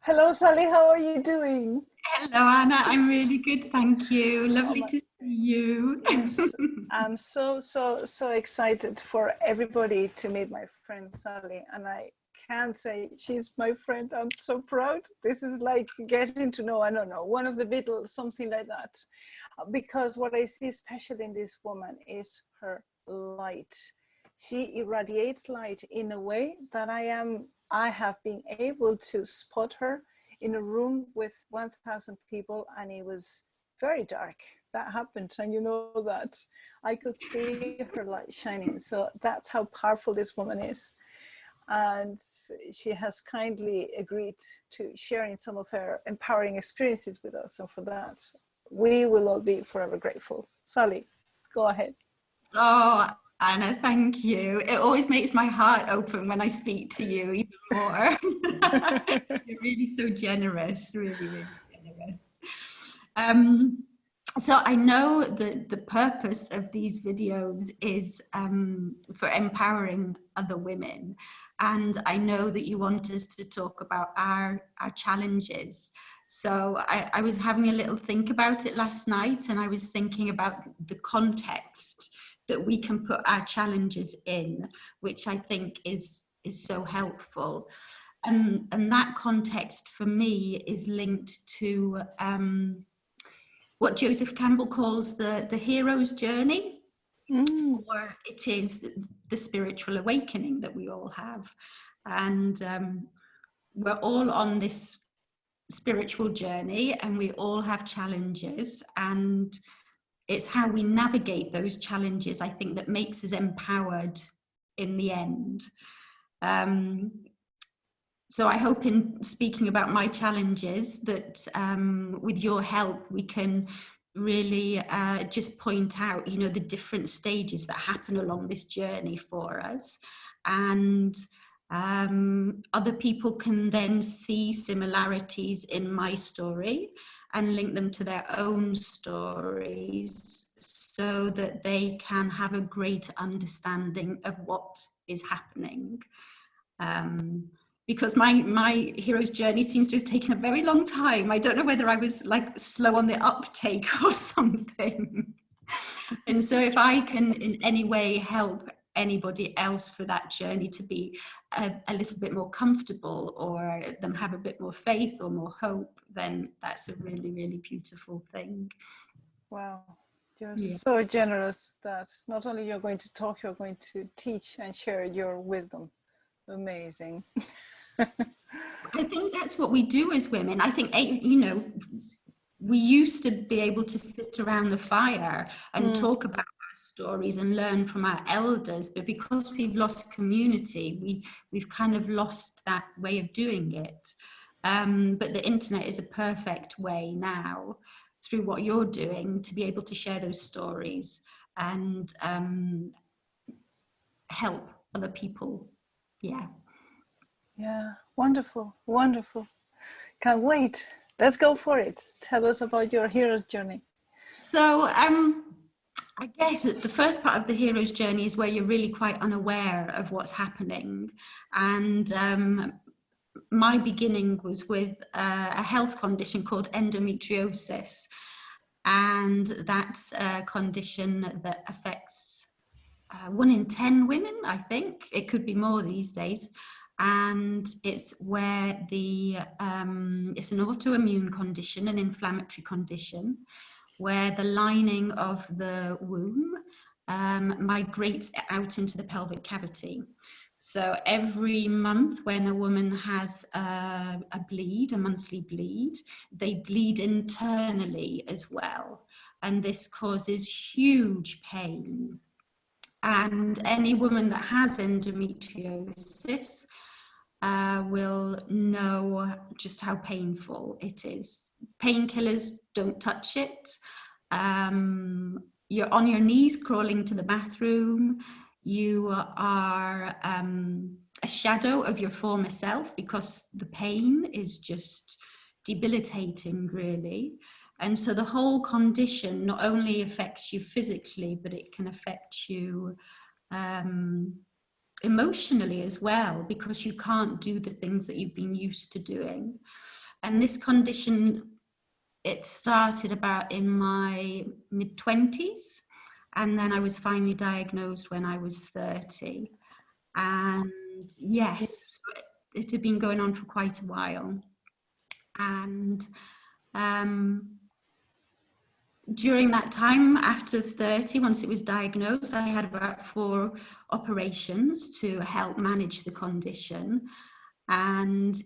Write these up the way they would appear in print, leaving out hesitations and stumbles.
Hello, Sally. How are you doing? Hello, Anna. I'm really good, thank you. Oh Lovely my, to see you. yes, I'm so excited for everybody to meet my friend Sally, and I can't say she's my friend. I'm so proud. This is like getting to know, I don't know, one of the Beatles, something like that. Because what I see special in this woman is her light. She irradiates light in a way that I have been able to spot her in a room with 1,000 people, and it was very dark. That happened, and you know that I could see her light shining. So that's how powerful this woman is, and she has kindly agreed to sharing some of her empowering experiences with us. And for that, we will all be forever grateful. Sally, go ahead. Oh, Anna, thank you. It always makes my heart open when I speak to you even more. You're really so generous, really, really generous. So I know that the purpose of these videos is for empowering other women. And I know that you want us to talk about our challenges. So I was having a little think about it last night, and I was thinking about the context that we can put our challenges in, which I think is so helpful. And that context for me is linked to what Joseph Campbell calls the hero's journey, or it is the spiritual awakening that we all have. And we're all on this spiritual journey, and we all have challenges, and it's how we navigate those challenges, I think, that makes us empowered in the end. So I hope in speaking about my challenges that with your help, we can really just point out, you know, the different stages that happen along this journey for us. And other people can then see similarities in my story and link them to their own stories so that they can have a greater understanding of what is happening. Because my hero's journey seems to have taken a very long time. I don't know whether I was like slow on the uptake or something. And so if I can in any way help anybody else for that journey to be a little bit more comfortable, or them have a bit more faith or more hope, then that's a really, really beautiful thing. Wow, you're so generous that not only you're going to talk, you're going to teach and share your wisdom. Amazing. I think that's what we do as women. I think, you know, we used to be able to sit around the fire and talk about our stories and learn from our elders, but because we've lost community, we've kind of lost that way of doing it. But the internet is a perfect way now, through what you're doing, to be able to share those stories and help other people. Yeah, wonderful, wonderful. Can't wait. Let's go for it. Tell us about your hero's journey. So I guess the first part of the hero's journey is where you're really quite unaware of what's happening. And my beginning was with a health condition called endometriosis. And that's a condition that affects 1 in 10 women, I think. It could be more these days. And it's where it's an autoimmune condition, an inflammatory condition, where the lining of the womb migrates out into the pelvic cavity. So every month when a woman has a monthly bleed, they bleed internally as well. And this causes huge pain. And any woman that has endometriosis will know just how painful it is. Painkillers don't touch it. You're on your knees crawling to the bathroom. You are a shadow of your former self because the pain is just debilitating, really. And so the whole condition not only affects you physically, but it can affect you emotionally as well, because you can't do the things that you've been used to doing. And this condition, it started about in my mid-20s, and then I was finally diagnosed when I was 30. And yes, it had been going on for quite a while. And during that time, after 30, once it was diagnosed, I had about 4 operations to help manage the condition. And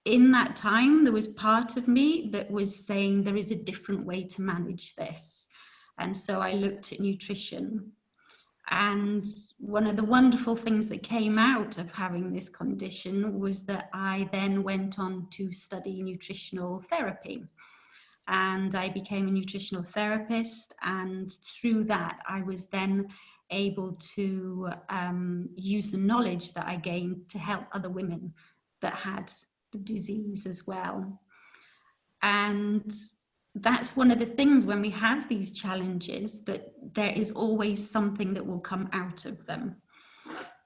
in that time, there was part of me that was saying there is a different way to manage this. And so I looked at nutrition. And one of the wonderful things that came out of having this condition was that I then went on to study nutritional therapy. And I became a nutritional therapist. And through that, I was then able to use the knowledge that I gained to help other women that had the disease as well. And that's one of the things when we have these challenges, that there is always something that will come out of them.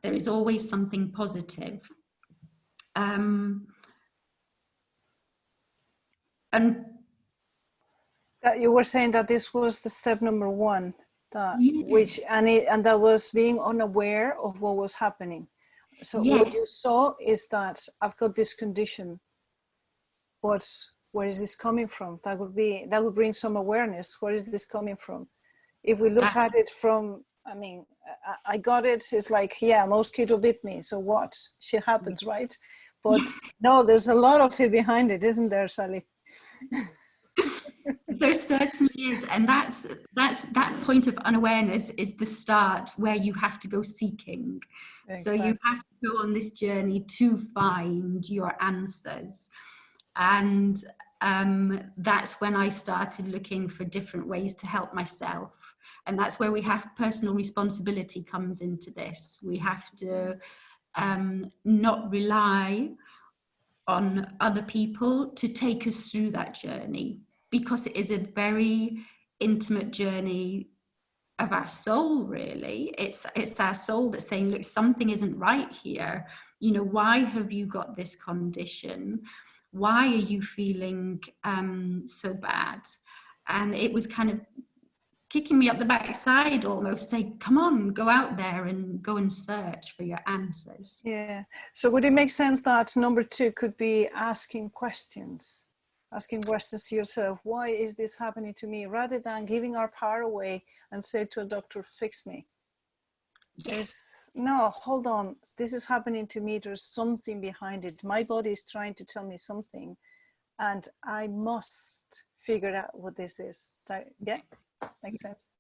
There is always something positive. And that you were saying that this was the step number 1, that yes. and that was being unaware of what was happening. So yes. What you saw is that I've got this condition. Where is this coming from? That would bring some awareness. Where is this coming from? If we look at it from, I mean, I got it. It's like, yeah, most kids will beat me. So what? Shit happens, right? But no, there's a lot of it behind it, isn't there, Sally? There certainly is, and that's that point of unawareness is the start where you have to go seeking. Exactly. So you have to go on this journey to find your answers, and that's when I started looking for different ways to help myself. And that's where we have personal responsibility comes into this. We have to not rely on other people to take us through that journey, because it is a very intimate journey of our soul, really. It's our soul that's saying, look, something isn't right here. You know, why have you got this condition? Why are you feeling so bad? And it was kind of kicking me up the backside, almost say, come on, go out there and go and search for your answers. Yeah. So would it make sense that number 2 could be asking questions to yourself? Why is this happening to me? Rather than giving our power away and say to a doctor, fix me. Yes. No, hold on. This is happening to me. There's something behind it. My body is trying to tell me something, and I must figure out what this is. Yeah. Makes sense.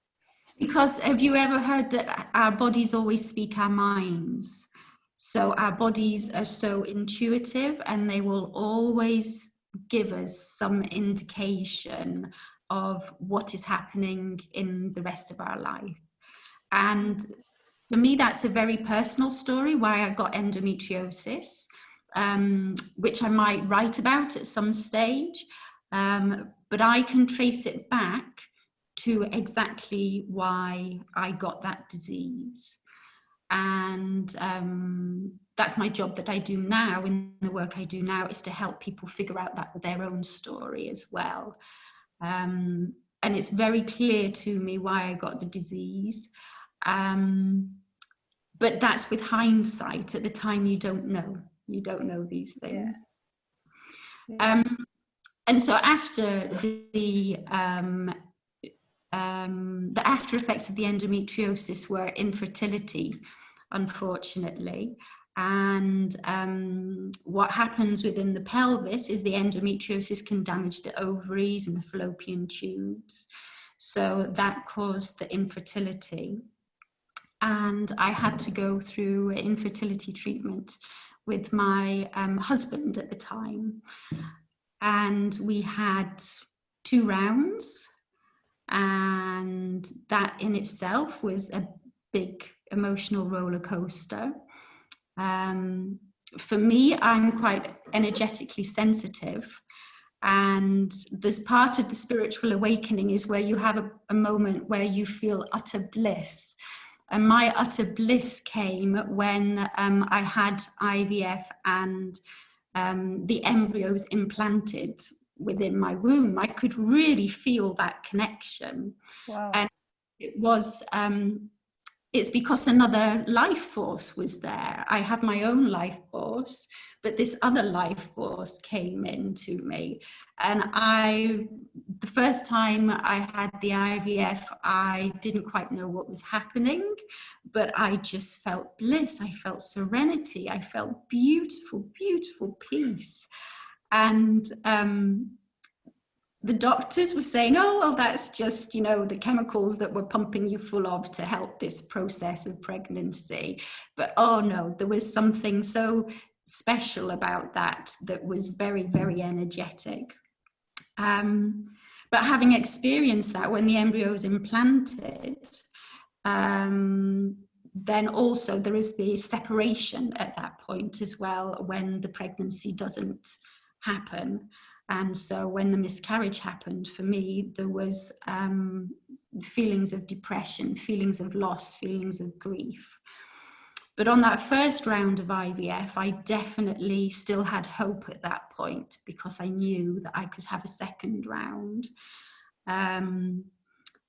Because have you ever heard that our bodies always speak our minds? So our bodies are so intuitive, and they will always give us some indication of what is happening in the rest of our life. And for me, that's a very personal story, why I got endometriosis, which I might write about at some stage. But I can trace it back to exactly why I got that disease. And that's my job that I do now, in the work I do now, is to help people figure out that their own story as well. And it's very clear to me why I got the disease. But that's with hindsight. At the time, you don't know these things. Yeah. And so after the after effects of the endometriosis were infertility, unfortunately. And what happens within the pelvis is the endometriosis can damage the ovaries and the fallopian tubes. So that caused the infertility. And I had to go through infertility treatment with my husband at the time. And we had 2 rounds. And that in itself was a big emotional roller coaster. For me, I'm quite energetically sensitive, and there's part of the spiritual awakening is where you have a moment where you feel utter bliss. And my utter bliss came when I had IVF and the embryos implanted within my womb. I could really feel that connection. Wow. And it was, it's because another life force was there. I have my own life force, but this other life force came into me. And the first time I had the IVF, I didn't quite know what was happening, but I just felt bliss. I felt serenity. I felt beautiful, beautiful peace. And the doctors were saying, oh, well, that's just, you know, the chemicals that we're pumping you full of to help this process of pregnancy. But oh no, there was something so special about that was very, very energetic. But having experienced that when the embryo is implanted, then also there is the separation at that point as well, when the pregnancy doesn't happen. And so when the miscarriage happened for me, there was feelings of depression, feelings of loss, feelings of grief. But on that first round of IVF, I definitely still had hope at that point, because I knew that I could have a second round.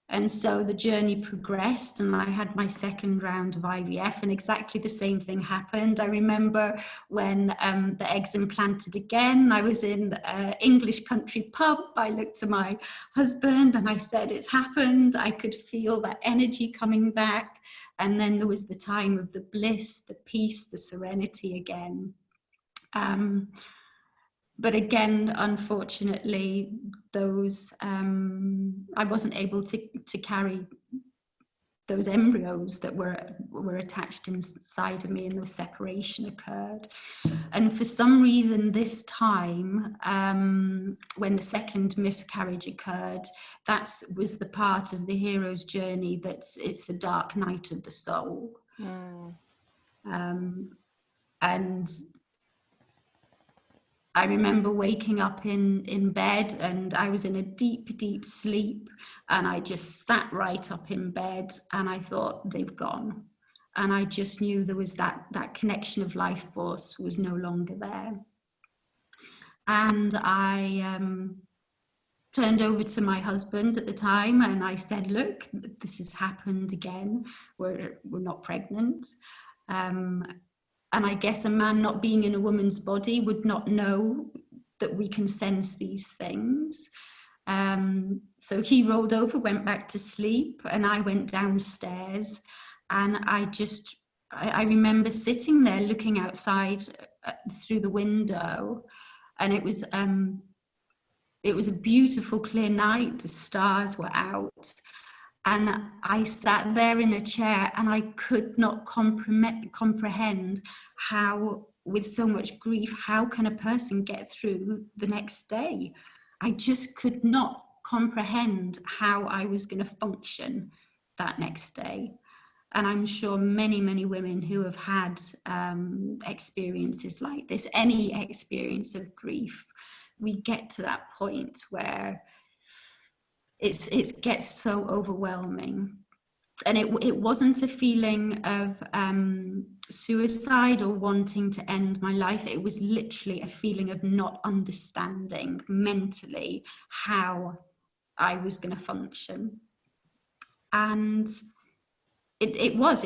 And so the journey progressed, and I had my second round of IVF, and exactly the same thing happened. I remember when the eggs implanted again, I was in an English country pub. I looked to my husband and I said, it's happened. I could feel that energy coming back. And then there was the time of the bliss, the peace, the serenity again. But again, unfortunately, those I wasn't able to carry those embryos that were attached inside of me, and the separation occurred. And for some reason, this time, when the second miscarriage occurred, that was the part of the hero's journey it's the dark night of the soul. And I remember waking up in bed, and I was in a deep, deep sleep, and I just sat right up in bed, and I thought, they've gone. And I just knew there was that connection of life force was no longer there. And I turned over to my husband at the time, and I said, look, this has happened again. We're not pregnant. And I guess a man not being in a woman's body would not know that we can sense these things. So he rolled over, went back to sleep, and I went downstairs. And I remember sitting there looking outside through the window, and it was a beautiful, clear night. The stars were out. And I sat there in a chair, and I could not comprehend how, with so much grief, how can a person get through the next day? I just could not comprehend how I was going to function that next day. And I'm sure many, many women who have had experiences like this, any experience of grief, we get to that point where it gets so overwhelming. And it wasn't a feeling of suicide or wanting to end my life. It was literally a feeling of not understanding mentally how I was going to function. And it was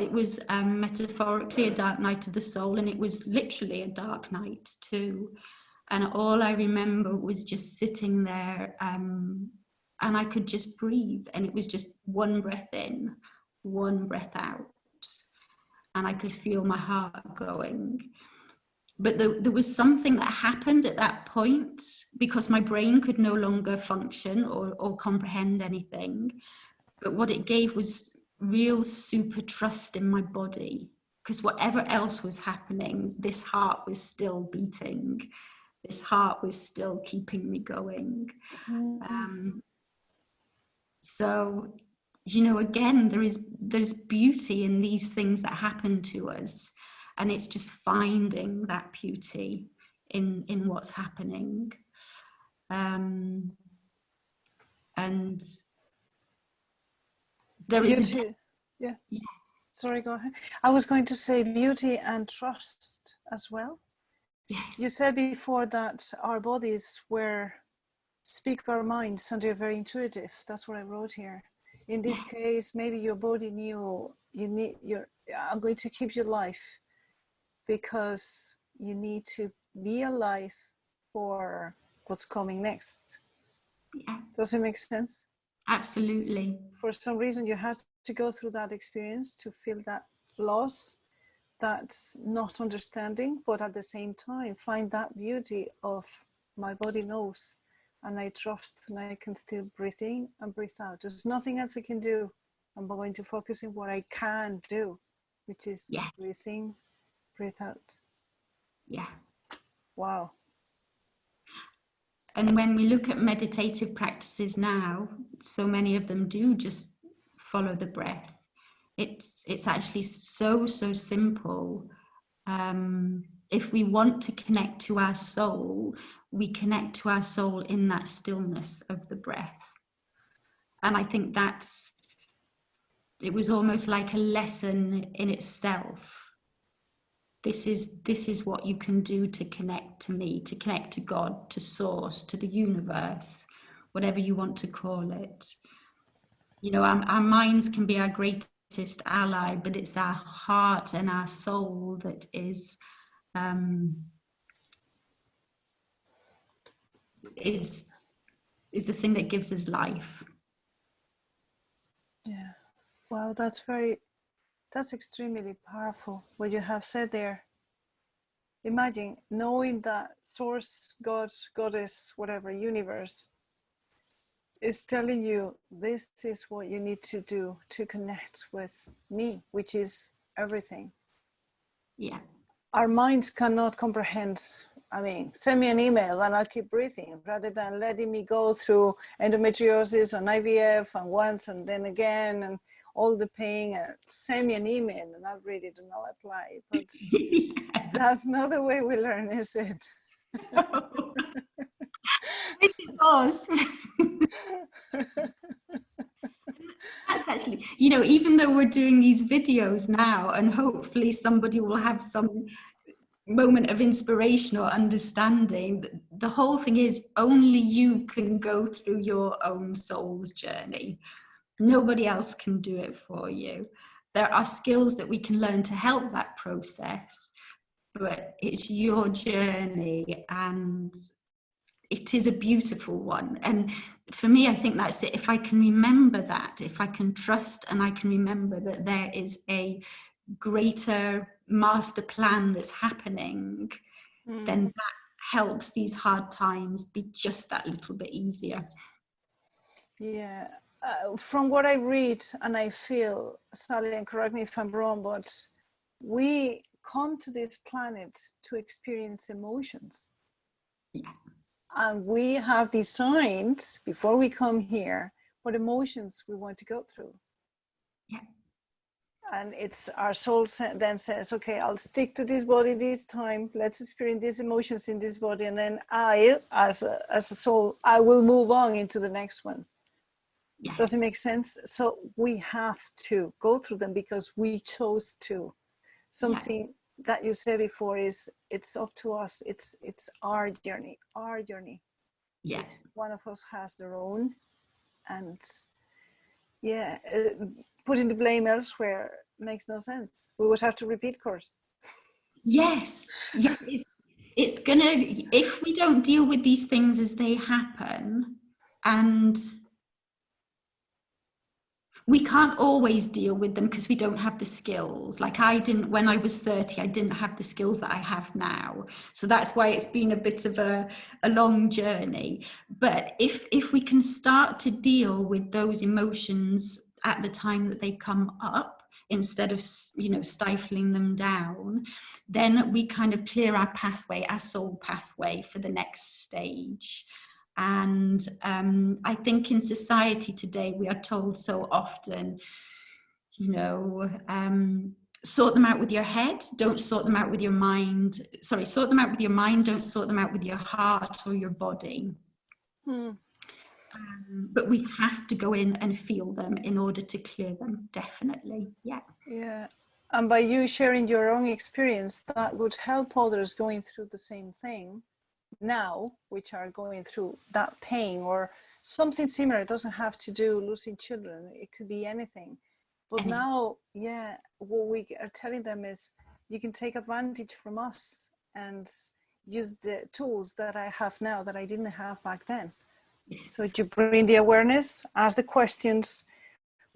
metaphorically a dark night of the soul, and it was literally a dark night too. And all I remember was just sitting there, and I could just breathe, and it was just one breath in, one breath out, and I could feel my heart going. But there was something that happened at that point, because my brain could no longer function or comprehend anything. But what it gave was real super trust in my body, because whatever else was happening, this heart was still beating. This heart was still keeping me going. So, you know, again, there's beauty in these things that happen to us, and it's just finding that beauty in what's happening. And there is beauty. Yeah. Sorry, go ahead. I was going to say beauty and trust as well. Yes. You said before that our bodies speak our minds and they're very intuitive. That's what I wrote here. In this case, maybe your body knew I'm going to keep you alive because you need to be alive for what's coming next. Yeah. Does it make sense? Absolutely. For some reason, you had to go through that experience to feel that loss, that not understanding, but at the same time, find that beauty of my body knows and I trust and I can still breathe in and breathe out. There's nothing else I can do. I'm going to focus on what I can do, which is breathe in, breathe out. Yeah. Wow. And when we look at meditative practices now, so many of them do just follow the breath. It's actually so simple. If we want to connect to our soul, we connect to our soul in that stillness of the breath. And I think it was almost like a lesson in itself. This is what you can do to connect to me, to connect to God, to source, to the universe, whatever you want to call it. You know, our minds can be our greatest ally, but it's our heart and our soul that is the thing that gives us life. Yeah. Wow, that's extremely powerful what you have said there. Imagine knowing that source, God, goddess, whatever, universe is telling you this is what you need to do to connect with me, which is everything. Yeah. Our minds cannot comprehend. I mean, send me an email and I'll keep breathing rather than letting me go through endometriosis and IVF and once and then again and all the pain. Send me an email and I'll read it and I'll apply. But that's not the way we learn, is it? Wish it was. That's actually, you know, even though we're doing these videos now and hopefully somebody will have some moment of inspiration or understanding, the whole thing is only you can go through your own soul's journey. Nobody else can do it for you. There are skills that we can learn to help that process, but it's your journey and it is a beautiful one. And for me, I think that's it. If I can remember that, if I can trust and I can remember that there is a greater master plan that's happening, then that helps these hard times be just that little bit easier. Yeah. From what I read and I feel, Sally, and correct me if I'm wrong, but we come to this planet to experience emotions. Yeah. And we have designed, before we come here, what emotions we want to go through. Yeah. And it's our soul then says, okay, I'll stick to this body this time. Let's experience these emotions in this body. And then I, as a soul, I will move on into the next one. Yes. Does it make sense? So we have to go through them because we chose to. Something that you said before is it's up to us. It's our journey. Yeah. Each one of us has their own, and putting the blame elsewhere makes no sense. We would have to repeat course. Yes. Yeah. It's gonna, if we don't deal with these things as they happen, and we can't always deal with them because we don't have the skills. Like I didn't, when I was 30, I didn't have the skills that I have now. So that's why it's been a bit of a long journey. But if we can start to deal with those emotions at the time that they come up, instead of, you know, stifling them down, then we kind of clear our pathway, our soul pathway for the next stage. And I think in society today, we are told so often, you know, sort them out with your head, don't sort them out with your mind. Sorry, sort them out with your mind, don't sort them out with your heart or your body. But we have to go in and feel them in order to clear them, definitely. Yeah. Yeah. And by you sharing your own experience, that would help others going through the same thing now, which are going through that pain or something similar. It doesn't have to do losing children. It could be anything. But now, yeah, what we are telling them is you can take advantage from us and use the tools that I have now that I didn't have back then. Yes. So you bring the awareness, ask the questions,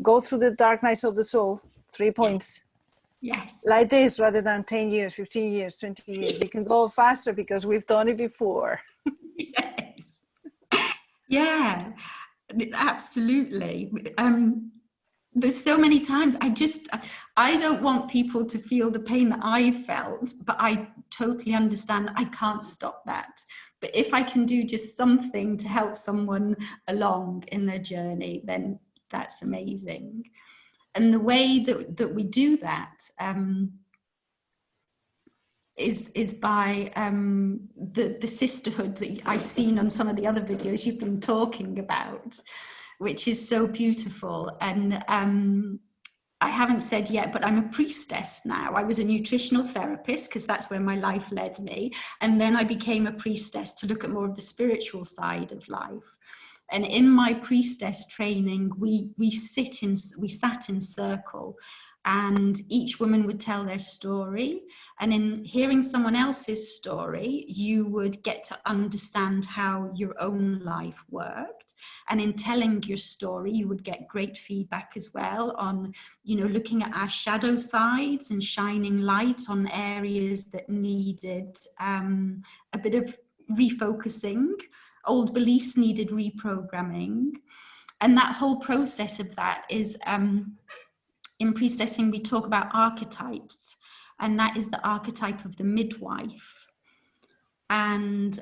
go through the dark nights of the soul, 3 points. Yes. Like this, rather than 10 years, 15 years, 20 years. You can go faster because we've done it before. Yes. Yeah, absolutely. There's so many times I don't want people to feel the pain that I felt, but I totally understand I can't stop that. But if I can do just something to help someone along in their journey, then that's amazing. And the way that we do that is by the sisterhood that I've seen on some of the other videos you've been talking about, which is so beautiful. And I haven't said yet, but I'm a priestess now. I was a nutritional therapist because that's where my life led me. And then I became a priestess to look at more of the spiritual side of life. And in my priestess training, we sat in circle, and each woman would tell their story. And in hearing someone else's story, you would get to understand how your own life worked. And in telling your story, you would get great feedback as well on, you know, looking at our shadow sides and shining light on areas that needed a bit of refocusing. Old beliefs needed reprogramming. And that whole process of that is, in priestessing, we talk about archetypes, and that is the archetype of the midwife. And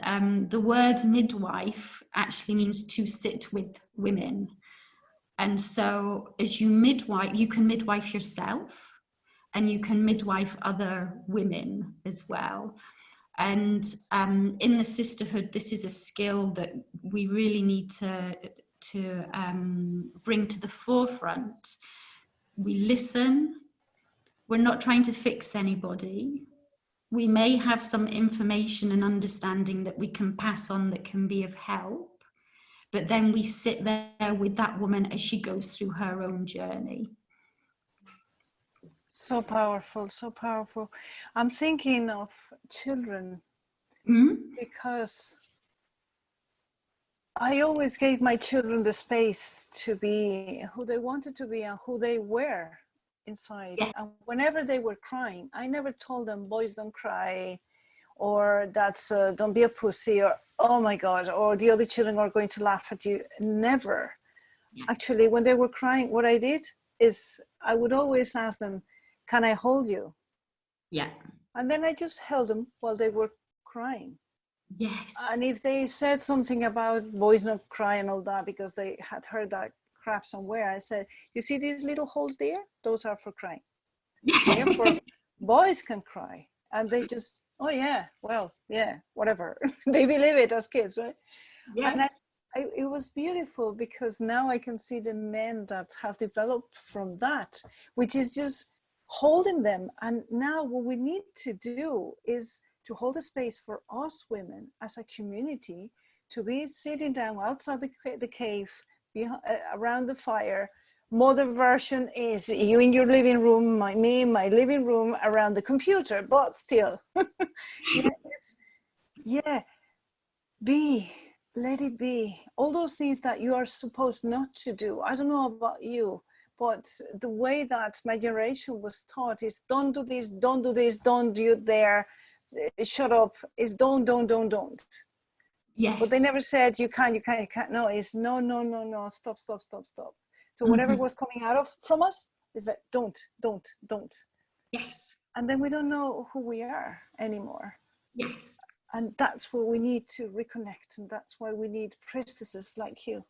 the word midwife actually means to sit with women. And so as you midwife, you can midwife yourself, and you can midwife other women as well. And in the sisterhood, this is a skill that we really need to bring to the forefront. We listen. We're not trying to fix anybody. We may have some information and understanding that we can pass on that can be of help, but then we sit there with that woman as she goes through her own journey. So powerful, so powerful. I'm thinking of children because I always gave my children the space to be who they wanted to be and who they were inside. Yeah. And whenever they were crying, I never told them, boys don't cry, or that's don't be a pussy, or oh my God, or the other children are going to laugh at you. Never. Yeah. Actually, when they were crying, what I did is I would always ask them, can I hold you? Yeah. And then I just held them while they were crying. Yes. And if they said something about boys not cry and all that because they had heard that crap somewhere, I said, you see these little holes there? Those are for crying. Therefore, boys can cry. And they just, oh yeah, well, yeah, whatever. They believe it as kids, right? Yes. And it was beautiful because now I can see the men that have developed from that, which is just holding them. And now what we need to do is to hold a space for us women as a community to be sitting down outside the cave, around the fire. Modern version is you in your living room, me in my living room around the computer, but still. Let it be. All those things that you are supposed not to do. I don't know about you, but the way that my generation was taught is don't do this, don't do this, don't do it there, shut up, is don't. Yes. But they never said you can't. No, it's no, stop. So whatever was coming out from us is like, don't. Yes. And then we don't know who we are anymore. Yes. And that's where we need to reconnect. And that's why we need priestesses like you.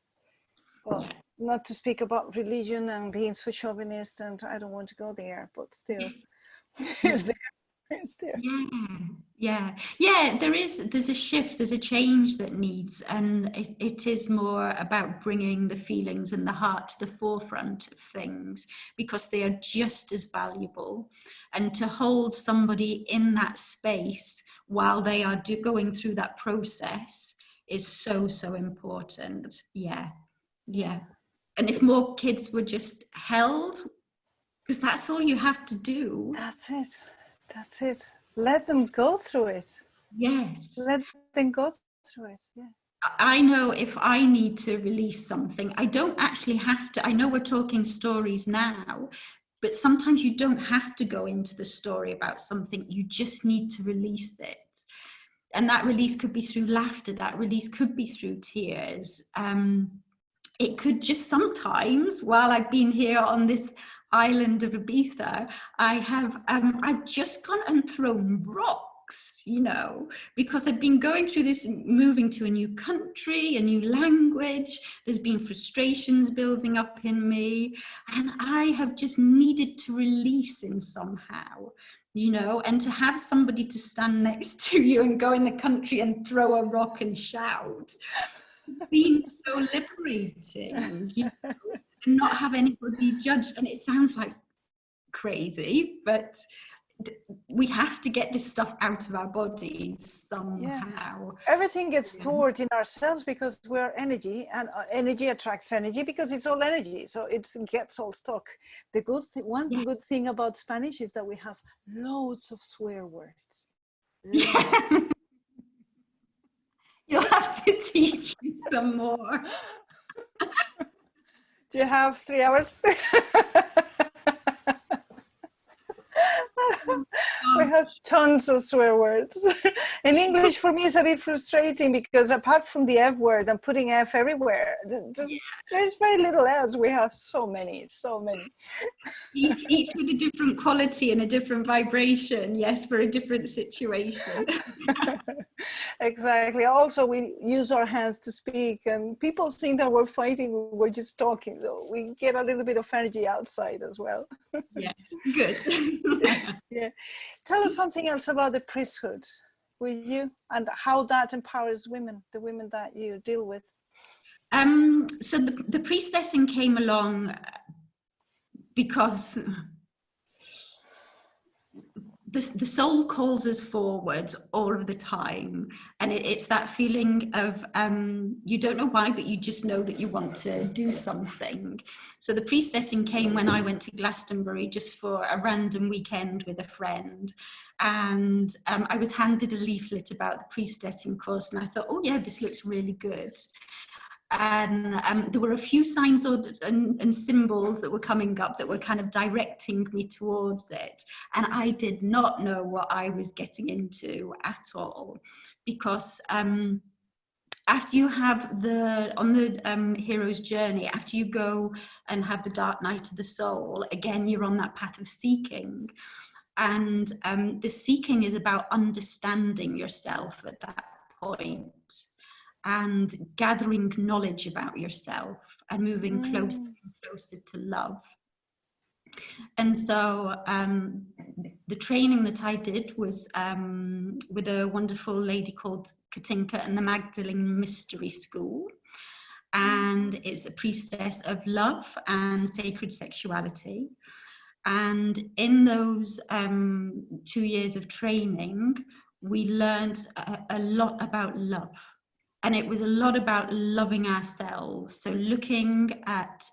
Well, not to speak about religion and being so chauvinist, and I don't want to go there, but still, it's there. It's there. Yeah. There's a shift, there's a change that needs, and it is more about bringing the feelings and the heart to the forefront of things, because they are just as valuable. And to hold somebody in that space while they are going through that process is so important. Yeah. And if more kids were just held, because that's all you have to do. That's it. Let them go through it. Yes. Let them go through it. Yeah. I know if I need to release something, I don't actually have to. I know we're talking stories now, but sometimes you don't have to go into the story about something. You just need to release it. And that release could be through laughter. That release could be through tears. It could just sometimes, while I've been here on this island of Ibiza, I've just gone and thrown rocks, because I've been going through this, moving to a new country, a new language. There's been frustrations building up in me, and I have just needed to release in somehow. And to have somebody to stand next to you and go in the country and throw a rock and shout, been so liberating, and not have anybody judge. And it sounds like crazy, but we have to get this stuff out of our bodies somehow. Everything gets stored in ourselves because we're energy, and energy attracts energy because it's all energy, so it gets all stuck. The good thing about Spanish is that we have loads of swear words. You'll have to teach me some more. Do you have 3 hours? We have tons of swear words. In English, for me, it's a bit frustrating because apart from the F word, I'm putting F everywhere. There's very little else. We have so many. Each with a different quality and a different vibration, yes, for a different situation. Exactly. Also, we use our hands to speak, and people think that we're fighting, we're just talking. So we get a little bit of energy outside as well. Yes, good. Yeah. Tell us something else about the priesthood, will you, and how that empowers women, the women that you deal with. So the priestessing came along because the soul calls us forward all of the time, and it's that feeling of you don't know why, but you just know that you want to do something. So the priestessing came when I went to Glastonbury just for a random weekend with a friend, and I was handed a leaflet about the priestessing course, and I thought, oh yeah, this looks really good. And there were a few signs and symbols that were coming up that were kind of directing me towards it. And I did not know what I was getting into at all, because after you have on the hero's journey, after you go and have the dark night of the soul, again, you're on that path of seeking. And the seeking is about understanding yourself at that point, and gathering knowledge about yourself and moving closer and closer to love. And so the training that I did was with a wonderful lady called Katinka and the Magdalene Mystery School. And it's a priestess of love and sacred sexuality. And in those 2 years of training, we learned a lot about love. And it was a lot about loving ourselves. So looking at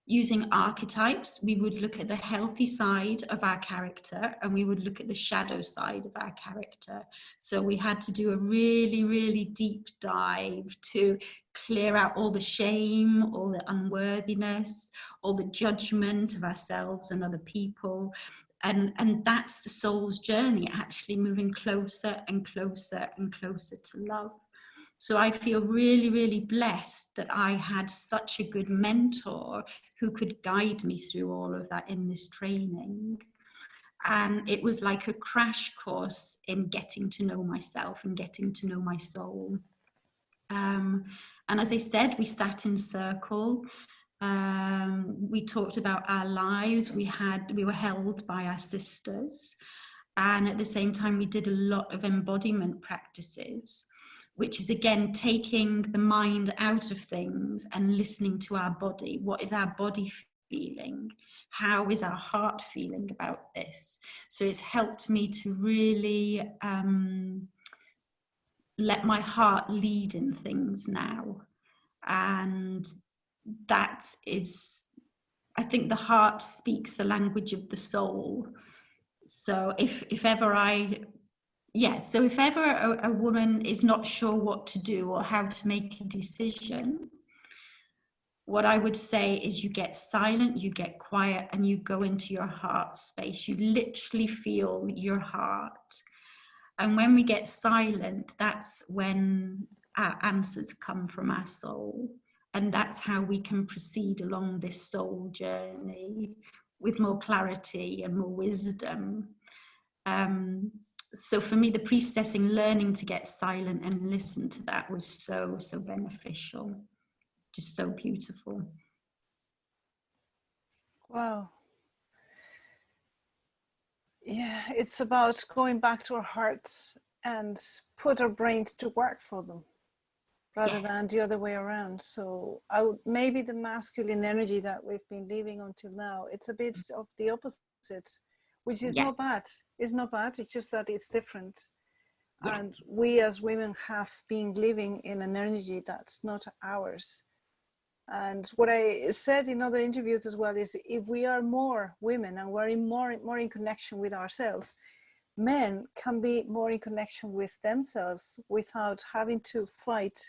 using archetypes, we would look at the healthy side of our character, and we would look at the shadow side of our character. So we had to do a really, really deep dive to clear out all the shame, all the unworthiness, all the judgment of ourselves and other people. And that's the soul's journey, actually moving closer and closer and closer to love. So I feel really, really blessed that I had such a good mentor who could guide me through all of that in this training. And it was like a crash course in getting to know myself and getting to know my soul. And as I said, we sat in circle. We talked about our lives. We were held by our sisters. And at the same time, we did a lot of embodiment practices, which is again taking the mind out of things and listening to our body. What is our body feeling? How is our heart feeling about this? So it's helped me to really let my heart lead in things now. And that is, I think the heart speaks the language of the soul. So if ever if ever a woman is not sure what to do or how to make a decision, what I would say is you get silent, you get quiet, and you go into your heart space. You literally feel your heart. And when we get silent, that's when our answers come from our soul. And that's how we can proceed along this soul journey with more clarity and more wisdom. So for me, the priestessing, learning to get silent and listen to that was so beneficial. Just so beautiful. Wow. Yeah, it's about going back to our hearts and put our brains to work for them rather than the other way around. So maybe the masculine energy that we've been living until now, it's a bit of the opposite, which is not bad. It's not bad. It's just that it's different. And we as women have been living in an energy that's not ours. And what I said in other interviews as well is, if we are more women and we're more in connection with ourselves, men can be more in connection with themselves without having to fight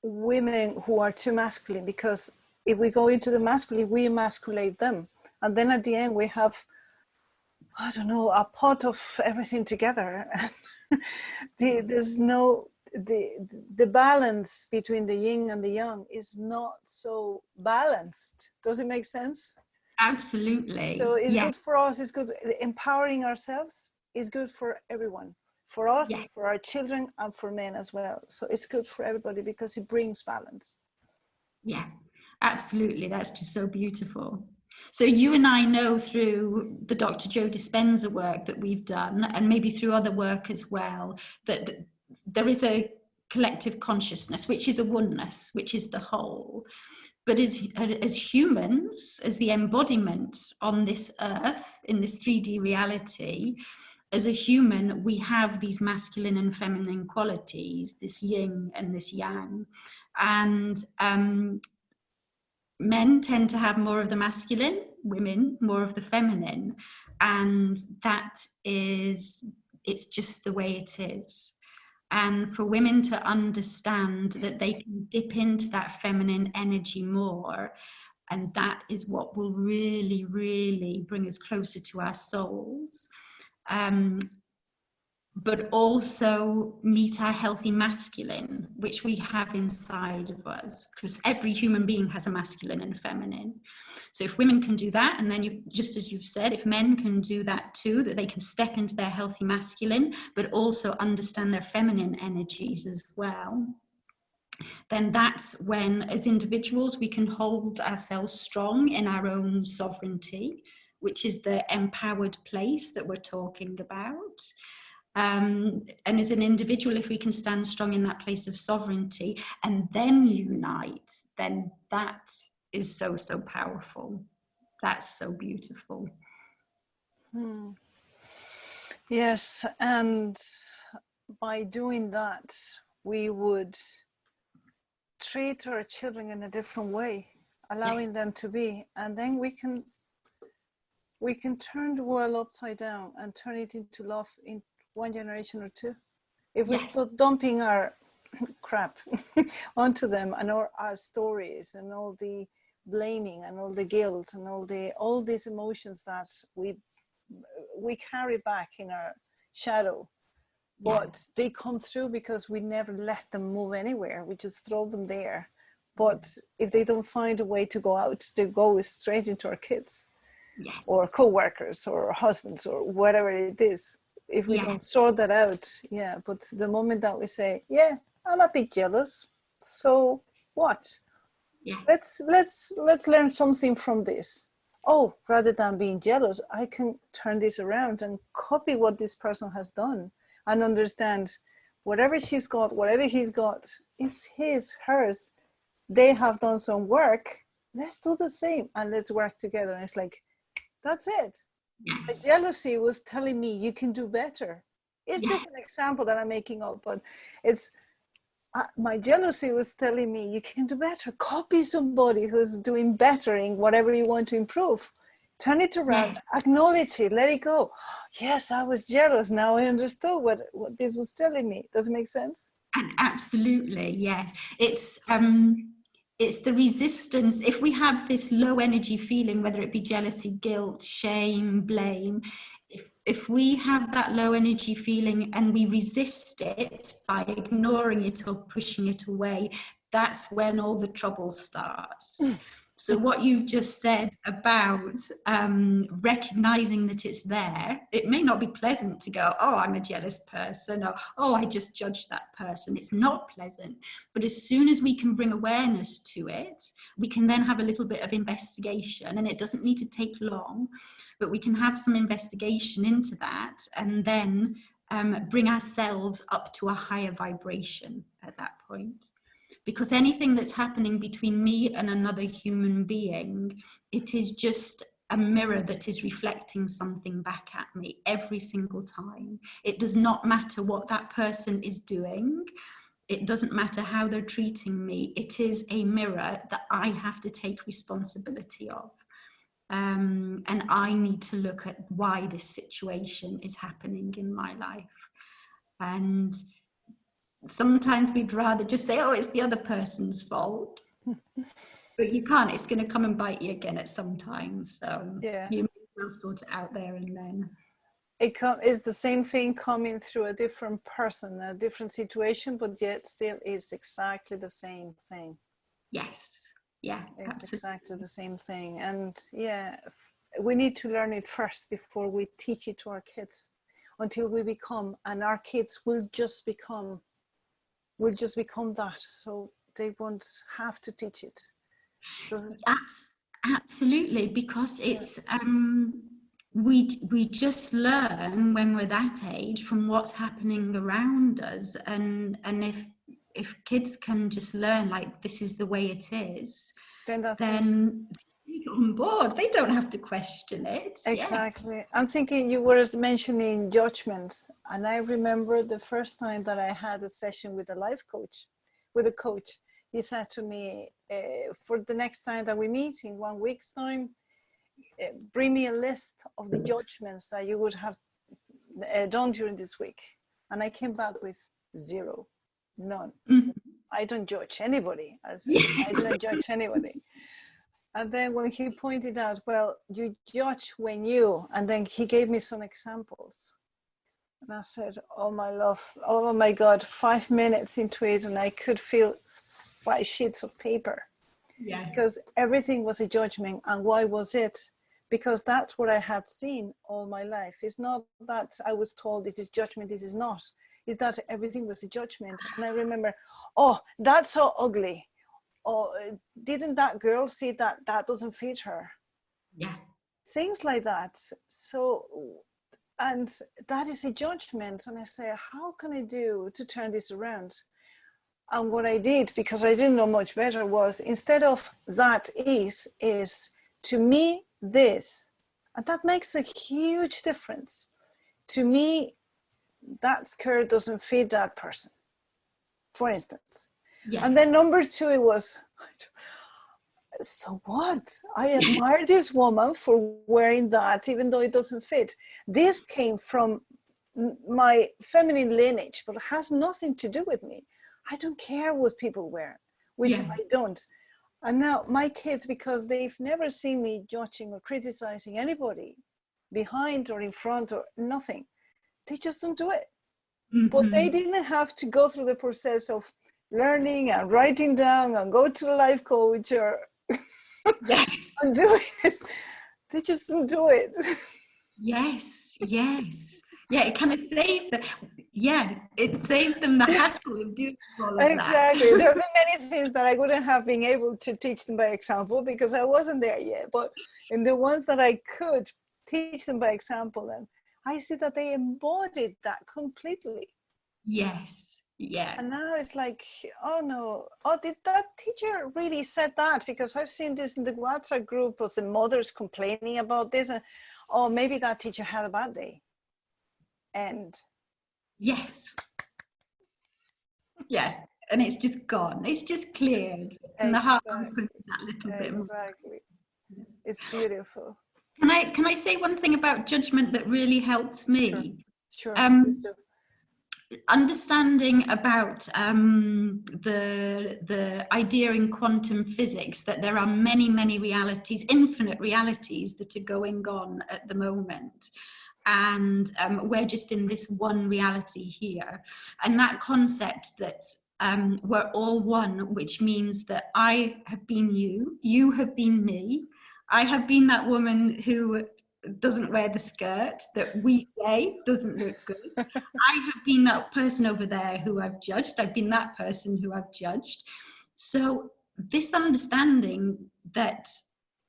women who are too masculine. Because if we go into the masculine, we emasculate them. And then at the end we have, I don't know, a pot of everything together. There's no... The balance between the yin and the yang is not so balanced. Does it make sense? Absolutely. So it's good for us. It's good. Empowering ourselves is good for everyone, for us, for our children, and for men as well. So it's good for everybody because it brings balance. Yeah, absolutely. That's just so beautiful. So you and I know through the Dr. Joe Dispenza work that we've done, and maybe through other work as well, that there is a collective consciousness, which is a oneness, which is the whole. But as humans, as the embodiment on this earth, in this 3D reality, as a human, we have these masculine and feminine qualities, this yin and this yang. And men tend to have more of the masculine, women more of the feminine. And it's just the way it is. And for women to understand that they can dip into that feminine energy more, and that is what will really, really bring us closer to our souls. But also meet our healthy masculine, which we have inside of us, because every human being has a masculine and a feminine. So if women can do that, and then just as you've said, if men can do that too, that they can step into their healthy masculine, but also understand their feminine energies as well, then that's when, as individuals, we can hold ourselves strong in our own sovereignty, which is the empowered place that we're talking about. And as an individual, if we can stand strong in that place of sovereignty and then unite, then that is so powerful. That's so beautiful. Yes, and by doing that, we would treat our children in a different way, allowing them to be, and then we can turn the world upside down and turn it into love in one generation or two. If we start dumping our crap onto them and our stories and all the blaming and all the guilt and all these emotions that we carry back in our shadow, but they come through because we never let them move anywhere. We just throw them there. But if they don't find a way to go out, they go straight into our kids or co-workers or husbands or whatever it is. If we don't sort that out, but the moment that we say, I'm a bit jealous, so what? Let's learn something from this. oh, rather than being jealous, I can turn this around and copy what this person has done and understand whatever she's got, whatever he's got, it's his, hers. They have done some work. Let's do the same and let's work together. And it's like, that's it. Yes. My jealousy was telling me you can do better. It's Yeah. just an example that I'm making up, but it's my jealousy was telling me you can do better. Copy somebody who's doing better in whatever you want to improve. Turn it around, Yes. acknowledge it, let it go. Yes, I was jealous. Now I understood what this was telling me. Does it make sense? Absolutely, yes. It's the resistance. If we have this low energy feeling, whether it be jealousy, guilt, shame, blame, if we have that low energy feeling and we resist it by ignoring it or pushing it away, that's when all the trouble starts. So what you've just said about recognizing that it's there, it may not be pleasant to go, oh, I'm a jealous person, or oh, I just judged that person. It's not pleasant. But as soon as we can bring awareness to it, we can then have a little bit of investigation, and it doesn't need to take long, but we can have some investigation into that and then bring ourselves up to a higher vibration at that point. Because anything that's happening between me and another human being, it is just a mirror that is reflecting something back at me every single time. It does not matter what that person is doing. It doesn't matter how they're treating me. It is a mirror that I have to take responsibility of. And I need to look at why this situation is happening in my life. And sometimes we'd rather just say, oh, it's the other person's fault. But you can't. It's going to come and bite you again at some time. So Yeah. you may as well sort it out there and then. It's the same thing coming through a different person, a different situation, but yet still is exactly the same thing. Yes. Yeah. It's absolutely. exactly the same thing. And yeah, we need to learn it first before we teach it to our kids, until we become, and our kids will just become that. So they won't have to teach it. Absolutely, because it's we just learn when we're that age from what's happening around us, and if kids can just learn like this is the way it is, then they get on board. They don't have to question it. Exactly. Yeah. I'm thinking you were mentioning judgment, and I remember the first time that I had a session with a life coach, with a coach. He said to me, for the next time that we meet in 1 week's time, bring me a list of the judgments that you would have done during this week. And I came back with 0, none. Mm-hmm. I don't judge anybody. I said, I don't judge anybody. And then when he pointed out, well, you judge when you, and then he gave me some examples. And I said, oh my love, oh my God, 5 minutes into it, and I could feel 5 sheets of paper. Yeah. Because everything was a judgment. And why was it? Because that's what I had seen all my life. It's not that I was told this is judgment, this is not. It's that everything was a judgment. And I remember, oh, that's so ugly. Oh, didn't that girl see that doesn't fit her? Yeah. Things like that. So, and that is a judgment. And I say, how can I do to turn this around? And what I did, because I didn't know much better, was instead of that is to me this. And that makes a huge difference. To me, that skirt doesn't fit that person, for instance. Yes. And then number 2, it was, so what? I admire this woman for wearing that, even though it doesn't fit. This came from my feminine lineage, but it has nothing to do with me. I don't care what people wear, which I don't. And now my kids, because they've never seen me judging or criticizing anybody behind or in front or nothing, they just don't do it. Mm-hmm. But they didn't have to go through the process of learning and writing down and go to the life coach or and doing this. They just don't do it. Yes. Yeah, it kind of saved them. yeah, it saved them the hassle of doing all of that. Exactly. There have been many things that I wouldn't have been able to teach them by example because I wasn't there yet. But in the ones that I could teach them by example, and I see that they embodied that completely. Yes, yeah. And now it's like, oh no, oh, did that teacher really said that? Because I've seen this in the WhatsApp group of the mothers complaining about this. And oh, maybe that teacher had a bad day. And Yes. Yeah. And it's just gone. It's just cleared. And the heart opens that little bit more. Exactly. It's beautiful. Can I say one thing about judgment that really helped me? Sure. Please do. Understanding about the idea in quantum physics that there are many realities, infinite realities that are going on at the moment, and we're just in this one reality here, and that concept that we're all one, which means that I have been you, you have been me, I have been that woman who doesn't wear the skirt that we say doesn't look good. I have been that person over there who I've judged. I've been that person who I've judged. So this understanding that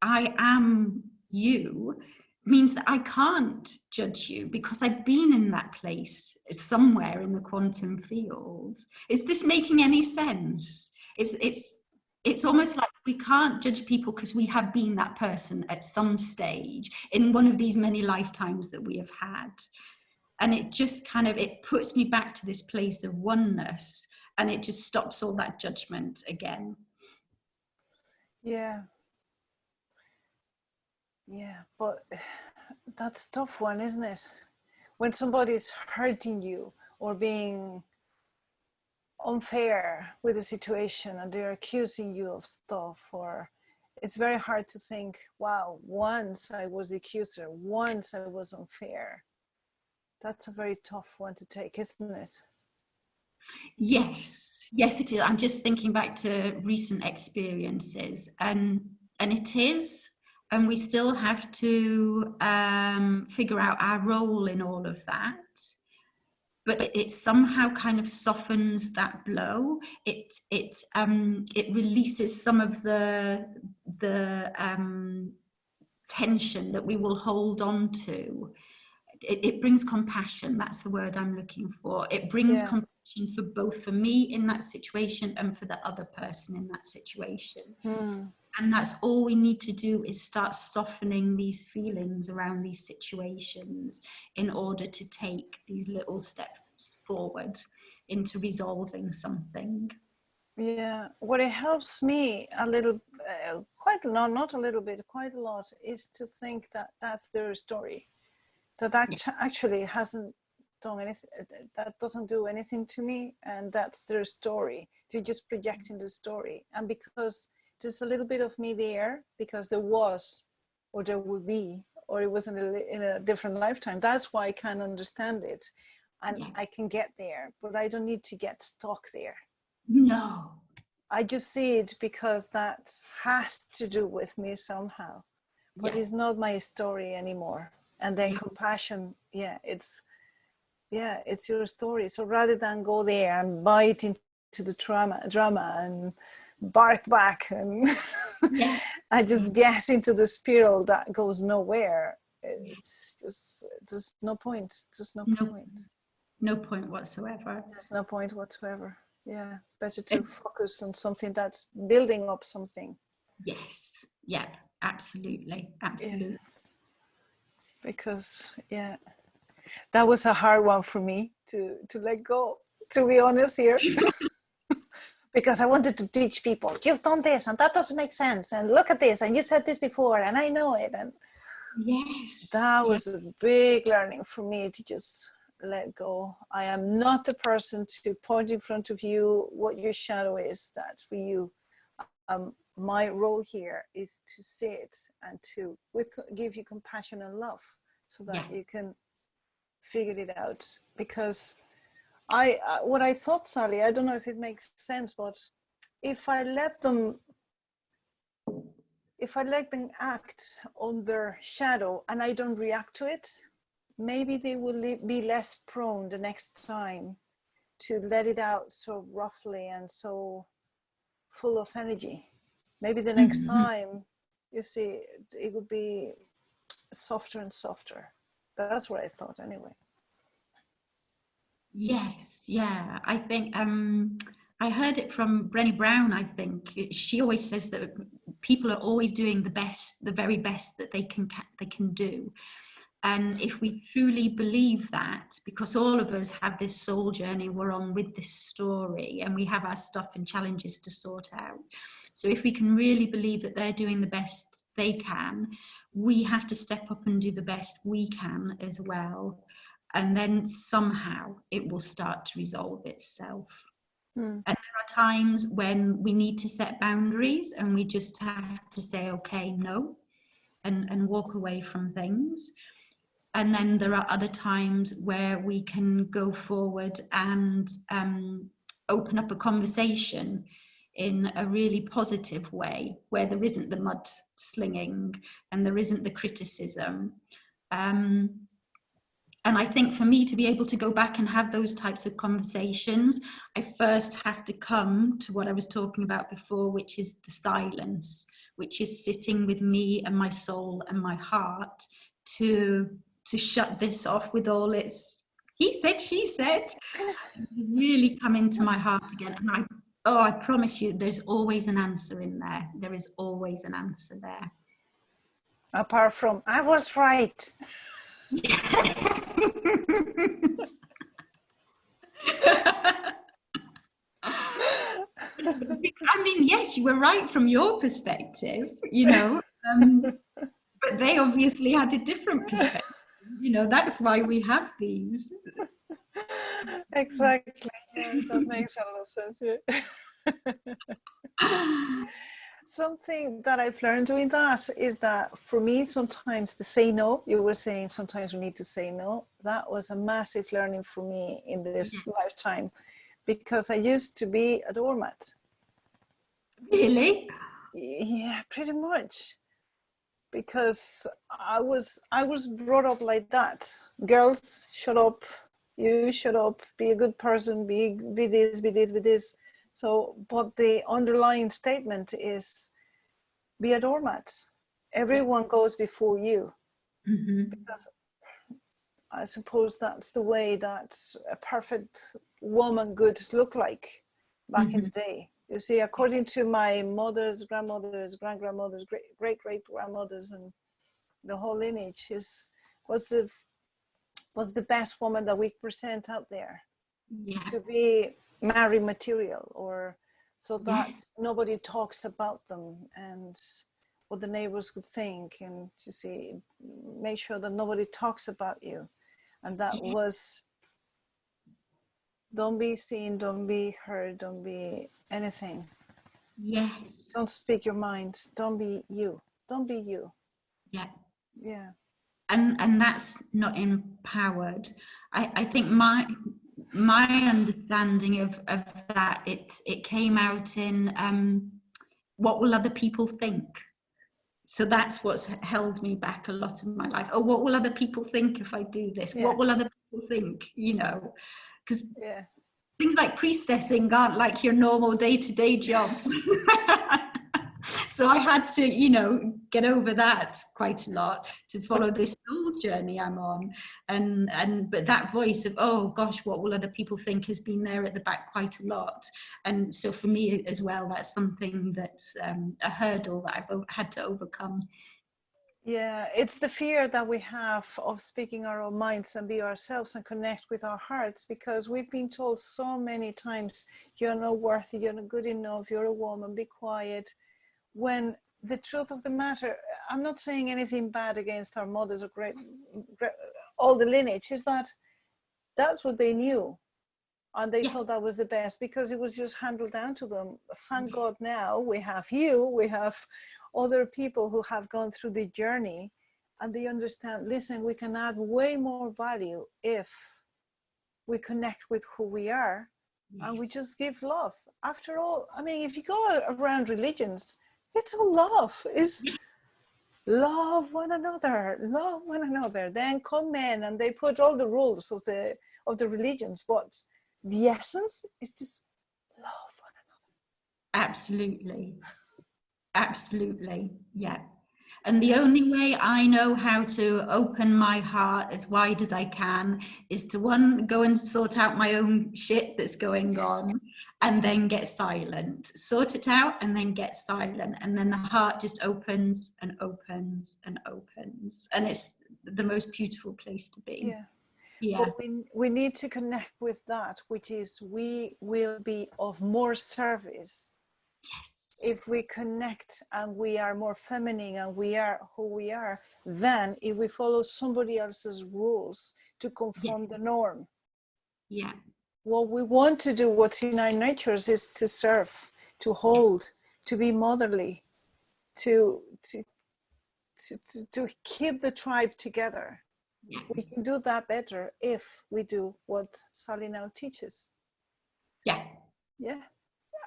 I am you means that I can't judge you because I've been in that place somewhere in the quantum field. Is this making any sense? It's almost like we can't judge people because we have been that person at some stage in one of these many lifetimes that we have had. And it just kind of, it puts me back to this place of oneness, and it just stops all that judgment again. Yeah. Yeah, but that's a tough one, isn't it? When somebody's hurting you or being unfair with a situation and they're accusing you of stuff, or it's very hard to think, wow, once I was the accuser, once I was unfair. That's a very tough one to take, isn't it? Yes, it is. I'm just thinking back to recent experiences, and it is, and we still have to figure out our role in all of that. But it somehow kind of softens that blow. It releases some of the tension that we will hold on to. It brings compassion. That's the word I'm looking for. It brings compassion for both for me in that situation and for the other person in that situation. And that's all we need to do, is start softening these feelings around these situations in order to take these little steps forward into resolving something. Yeah, what it helps me a little, quite a lot, not a little bit, quite a lot, is to think that that's their story. That actually hasn't done anything, that doesn't do anything to me, and that's their story. They're just projecting the story. And because there's a little bit of me there, because there was, or there would be, or it was in a different lifetime, that's why I can understand it. And I can get there, but I don't need to get stuck there. No. I just see it because that has to do with me somehow, but it's not my story anymore. And then compassion, it's your story. So rather than go there and bite into the drama and bark back and I just get into the spiral that goes nowhere. It's just, there's no point. Just no point. No point whatsoever. There's no point whatsoever. Yeah, better to focus on something that's building up something. Yes, yeah, absolutely. Yeah. Because that was a hard one for me to let go, to be honest here. Because I wanted to teach people, you've done this and that doesn't make sense, and look at this, and you said this before and I know it, and that was a big learning for me, to just let go. I am not the person to point in front of you what your shadow is. That's for you. My role here is to sit and to give you compassion and love, so that you can figure it out. Because what I thought, Sally, I don't know if it makes sense, but if I let them act on their shadow and I don't react to it, maybe they will be less prone the next time to let it out so roughly and so full of energy. Maybe the next time, you see, it would be softer and softer. That's what I thought anyway. Yes, yeah. I think I heard it from Brené Brown, I think. She always says that people are always doing the best, the very best that they can do. And if we truly believe that, because all of us have this soul journey we're on with this story, and we have our stuff and challenges to sort out. So if we can really believe that they're doing the best they can, we have to step up and do the best we can as well. And then somehow it will start to resolve itself. And there are times when we need to set boundaries, and we just have to say, okay, no, and walk away from things. And then there are other times where we can go forward and open up a conversation in a really positive way, where there isn't the mud slinging and there isn't the criticism. And I think for me to be able to go back and have those types of conversations, I first have to come to what I was talking about before, which is the silence, which is sitting with me and my soul and my heart to shut this off with all its he said, she said, really come into my heart again. And I promise you, there's always an answer in there. There is always an answer there. Apart from, I was right. I mean, yes, you were right from your perspective, you know, but they obviously had a different perspective. You know, that's why we have these. Exactly. Yeah, that makes a lot of sense. Yeah. Something that I've learned doing that is that for me, sometimes the say no, you were saying sometimes we need to say no. That was a massive learning for me in this lifetime, because I used to be a doormat. Really? Yeah, pretty much. Because I was brought up like that. Girls, shut up. You shut up. Be a good person. Be this. Be this. Be this. So, but the underlying statement is, be a doormat. Everyone goes before you. Because I suppose that's the way that a perfect woman could look like back in the day. You see, according to my mother's, grandmother's, grandgrandmother's, great-great-grandmothers, and the whole lineage was the best woman that we present out there. Yeah. To be married material, or so that nobody talks about them and what the neighbors would think, and you see, make sure that nobody talks about you. And that was, don't be seen, don't be heard, don't be anything. Yes. Don't speak your mind. Don't be you. Don't be you. Yeah. Yeah. And that's not empowered. I think my understanding of that, it came out in what will other people think? So that's what's held me back a lot of my life. Oh, what will other people think if I do this? What will other people think? You know, because things like priestessing aren't like your normal day-to-day jobs. So I had to, you know, get over that quite a lot to follow this soul journey I'm on. But that voice of, oh gosh, what will other people think, has been there at the back quite a lot. And so for me as well, that's something that's a hurdle that I've had to overcome. Yeah, it's the fear that we have of speaking our own minds and be ourselves and connect with our hearts, because we've been told so many times, you're not worthy, you're not good enough, you're a woman, be quiet. When the truth of the matter, I'm not saying anything bad against our mothers or great all the lineage, is that that's what they knew. And they thought that was the best, because it was just handed down to them. Thank God now we have you, we have other people who have gone through the journey, and they understand, listen, we can add way more value if we connect with who we are, and we just give love. After all, I mean, if you go around religions, it's all love. love one another, love one another. Then come in and they put all the rules of the religions, but the essence is just love one Absolutely. Absolutely. Yeah. And the only way I know how to open my heart as wide as I can is to, one, go and sort out my own shit that's going on, and then get silent. Sort it out and then get silent. And then the heart just opens and opens and opens. And it's the most beautiful place to be. Yeah. Yeah. But we need to connect with that, which is we will be of more service. Yes. If we connect and we are more feminine and we are who we are, then if we follow somebody else's rules to conform the norm. Yeah. What we want to do, what's in our natures, is to serve, to hold, to be motherly, to keep the tribe together. Yeah. We can do that better if we do what Sally now teaches. Yeah. Yeah.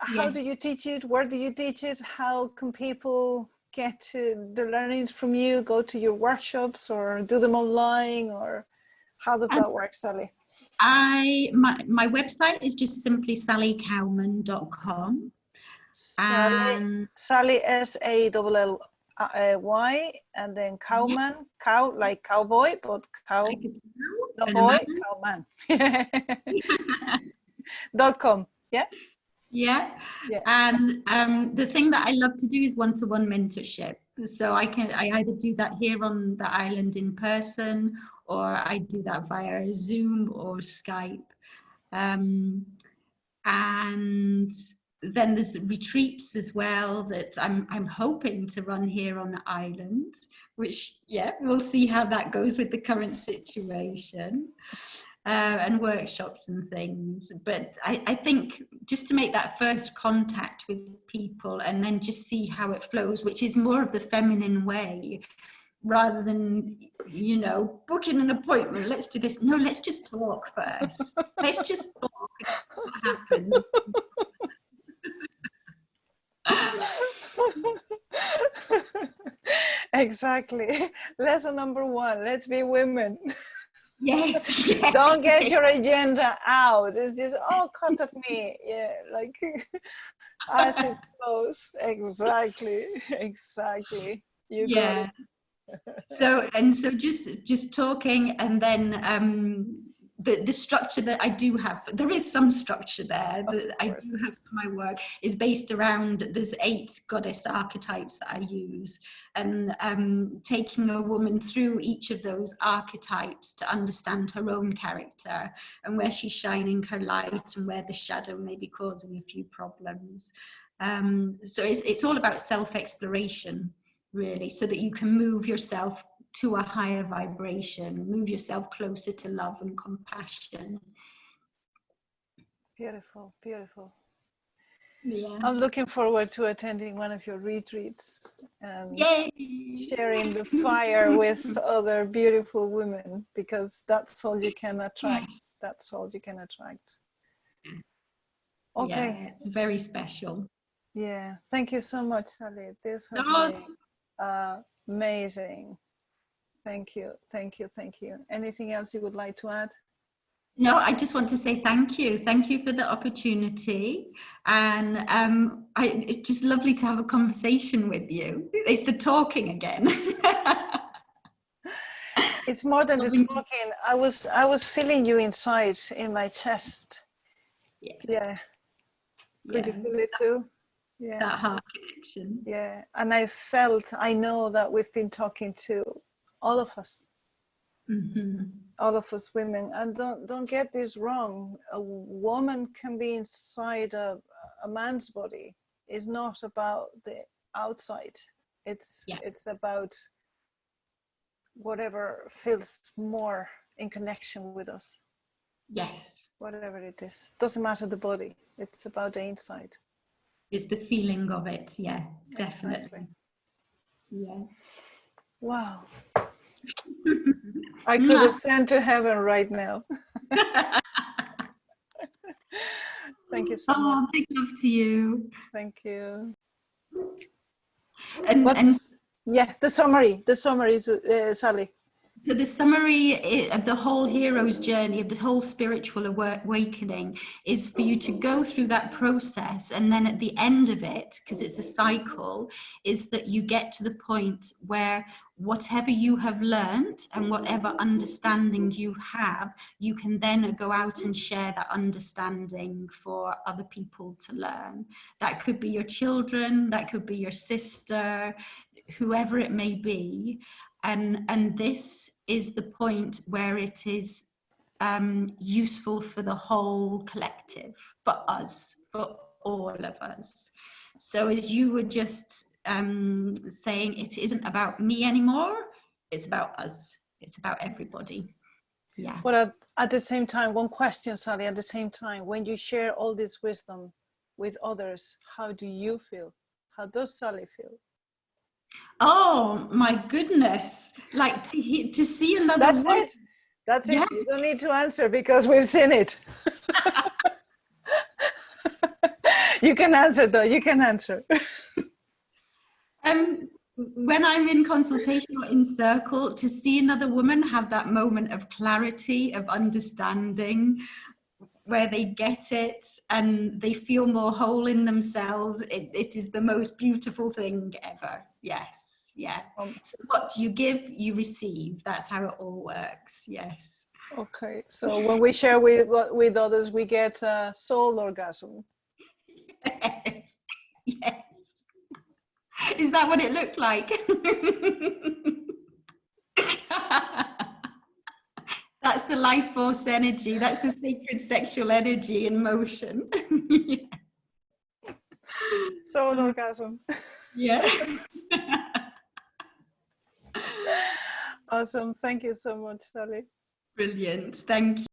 How do you teach it? Where do you teach it? How can people get to the learnings from you? Go to your workshops or do them online, or how does that work, Sally? My website is just simply sallycowman.com. Sally SALLY, and then Cowman, cow like cowboy, but cow, like no boy, Cowman. .com. Yeah. Yeah. And the thing that I love to do is one-to-one mentorship. So I either do that here on the island in person, or I do that via Zoom or Skype. And then there's retreats as well that I'm hoping to run here on the island, which, yeah, we'll see how that goes with the current situation. And workshops and things. But I think just to make that first contact with people and then just see how it flows, which is more of the feminine way, rather than, you know, booking an appointment, let's do this. No, let's just talk first. Let's just talk and see what happens. Exactly. Lesson number 1, let's be women. Yes. Don't get your agenda out. It's just, oh, contact me. Yeah, like as it goes. Exactly. You got it. So just talking, and then the structure that I do have, there is some structure there that I do have for my work, is based around, there's 8 goddess archetypes that I use, and taking a woman through each of those archetypes to understand her own character and where she's shining her light and where the shadow may be causing a few problems. So it's all about self-exploration, really, so that you can move yourself to a higher vibration, move yourself closer to love and compassion. Beautiful, beautiful. Yeah. I'm looking forward to attending one of your retreats and sharing the fire with other beautiful women, because that's all you can attract. That's all you can attract. Okay. Yeah, it's very special. Yeah. Thank you so much, Sally. This has been amazing. Thank you. Anything else you would like to add? No, I just want to say thank you. Thank you for the opportunity. And it's just lovely to have a conversation with you. It's the talking again. It's more than the talking. I was feeling you inside in my chest. Yeah. Could you feel it too? Yeah. That heart connection. Yeah. And I know that we've been talking to all of us. Mm-hmm. All of us women. And don't get this wrong. A woman can be inside a man's body. It's not about the outside. It's about whatever feels more in connection with us. Yes. Whatever it is. Doesn't matter the body. It's about the inside. It's the feeling of it. Yeah, definitely. Exactly. Yeah. Wow. I could ascend to heaven right now. Thank you so much. Big love to you. Thank you. And Yeah, the summary, Sally. So the summary of the whole hero's journey, of the whole spiritual awakening, is for you to go through that process, and then at the end of it, because it's a cycle, is that you get to the point where whatever you have learned and whatever understanding you have, you can then go out and share that understanding for other people to learn. That could be your children, that could be your sister, whoever it may be. And this is the point where it is useful for the whole collective, for us, for all of us. So as you were just saying, it isn't about me anymore, it's about us, it's about everybody. Yeah. But at the same time, one question, Sally, at the same time, when you share all this wisdom with others, how do you feel? How does Sally feel? Oh my goodness, like to see another That's one. it. That's Yeah. it. You don't need to answer because we've seen it. You can answer though, you can answer. When I'm in consultation or in circle, to see another woman have that moment of clarity, of understanding, where they get it and they feel more whole in themselves, it is the most beautiful thing ever. Yes, yeah. So what you give, you receive. That's how it all works. Yes. Okay, so when we share with others, we get a soul orgasm. Yes, yes. Is that what it looked like? That's the life force energy. That's the sacred sexual energy in motion. Yeah. Soul orgasm. Yeah. Awesome. Thank you so much, Sally. Brilliant. Thank you.